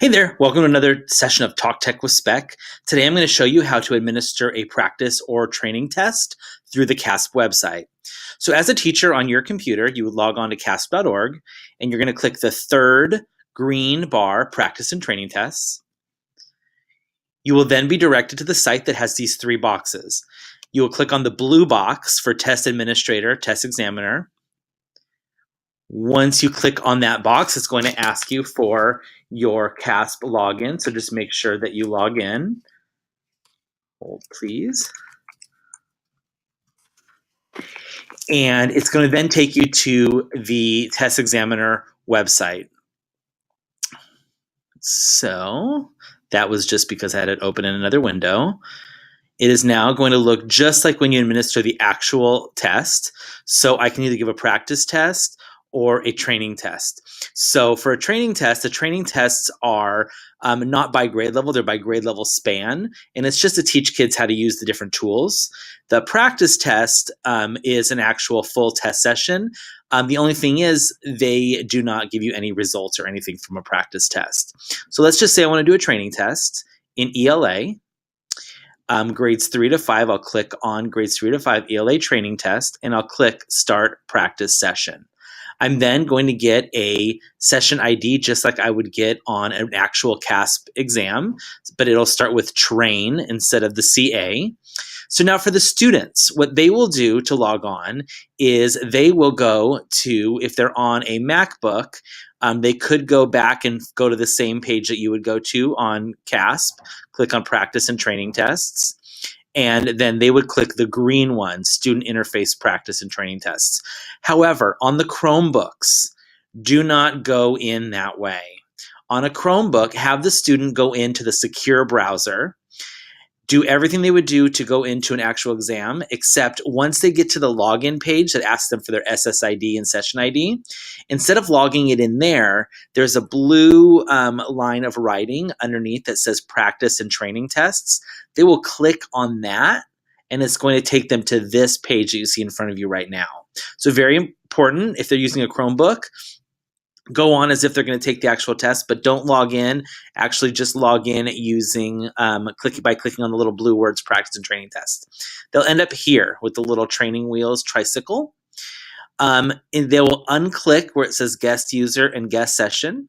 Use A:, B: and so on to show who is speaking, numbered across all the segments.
A: Hey there, welcome to another session of Talk Tech with Spec. Today I'm going to show you how to administer a practice or training test through the CAASPP website. So as a teacher on your computer, you would log on to CAASPP.org and you're going to click the third green bar, Practice and Training Tests. You will then be directed to the site that has these three boxes. You will click on the blue box for Test Administrator, Test Examiner. Once you click on that box, it's going to ask you for your CAASPP login. So just make sure that you log in. Hold, please. And it's going to then take you to the Test Examiner website. So that was just because I had it open in another window. It is now going to look just like when you administer the actual test. So I can either give a practice test or a training test. So for a training test, the training tests are not by grade level, they're by grade level span, and it's just to teach kids how to use the different tools. The practice test is an actual full test session. The only thing is they do not give you any results or anything from a practice test. So let's just say I want to do a training test in ELA. Grades 3 to 5, I'll click on grades 3 to 5 ELA training test, and I'll click Start Practice Session. I'm then going to get a session ID just like I would get on an actual CAASPP exam, but it'll start with train instead of the CA. So now for the students, what they will do to log on is they will go to, if they're on a MacBook, they could go back and go to the same page that you would go to on CAASPP, click on Practice and Training Tests, and then they would click the green one, Student Interface Practice and Training Tests. However, on the Chromebooks, do not go in that way. On a Chromebook, have the student go into the secure browser, do everything they would do to go into an actual exam, except once they get to the login page that asks them for their SSID and session ID, instead of logging it in there, there's a blue line of writing underneath that says Practice and Training Tests. They will click on that, and it's going to take them to this page that you see in front of you right now. So very important, if they're using a Chromebook, go on as if they're going to take the actual test, but don't log in. Actually, just log in using by clicking on the little blue words, Practice and Training Test. They'll end up here with the little training wheels tricycle. And they will unclick where it says Guest User and Guest Session,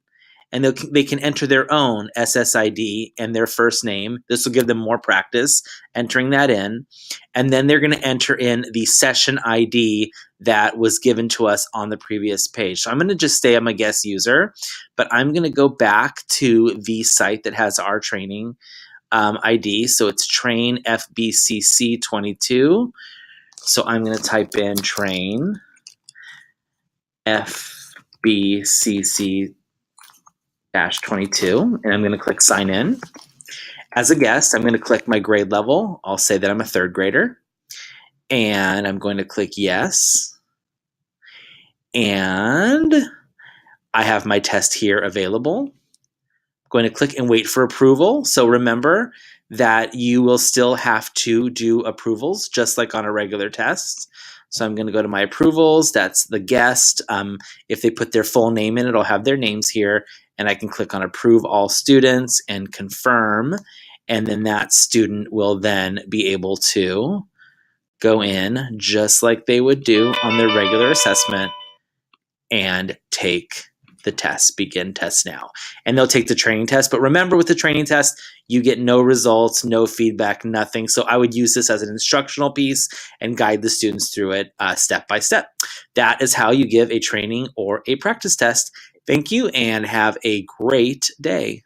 A: and they can enter their own SSID and their first name. This will give them more practice entering that in. And then they're going to enter in the session ID that was given to us on the previous page. So I'm going to just stay I'm a guest user, but I'm going to go back to the site that has our training ID. So it's train FBCC 22. So I'm going to type in train FBCC 22, and I'm going to click sign in. As a guest, I'm going to click my grade level. I'll say that I'm a third grader, and I'm going to click yes. And I have my test here available. I'm going to click and wait for approval. So remember that you will still have to do approvals just like on a regular test. So I'm going to go to my approvals. That's the guest. If they put their full name in, it'll have their names here. And I can click on Approve All Students and Confirm. And then that student will then be able to go in just like they would do on their regular assessment and take the test, begin test now. And they'll take the training test. But remember, with the training test, you get no results, no feedback, nothing. So I would use this as an instructional piece and guide the students through it step by step. That is how you give a training or a practice test. Thank you and have a great day.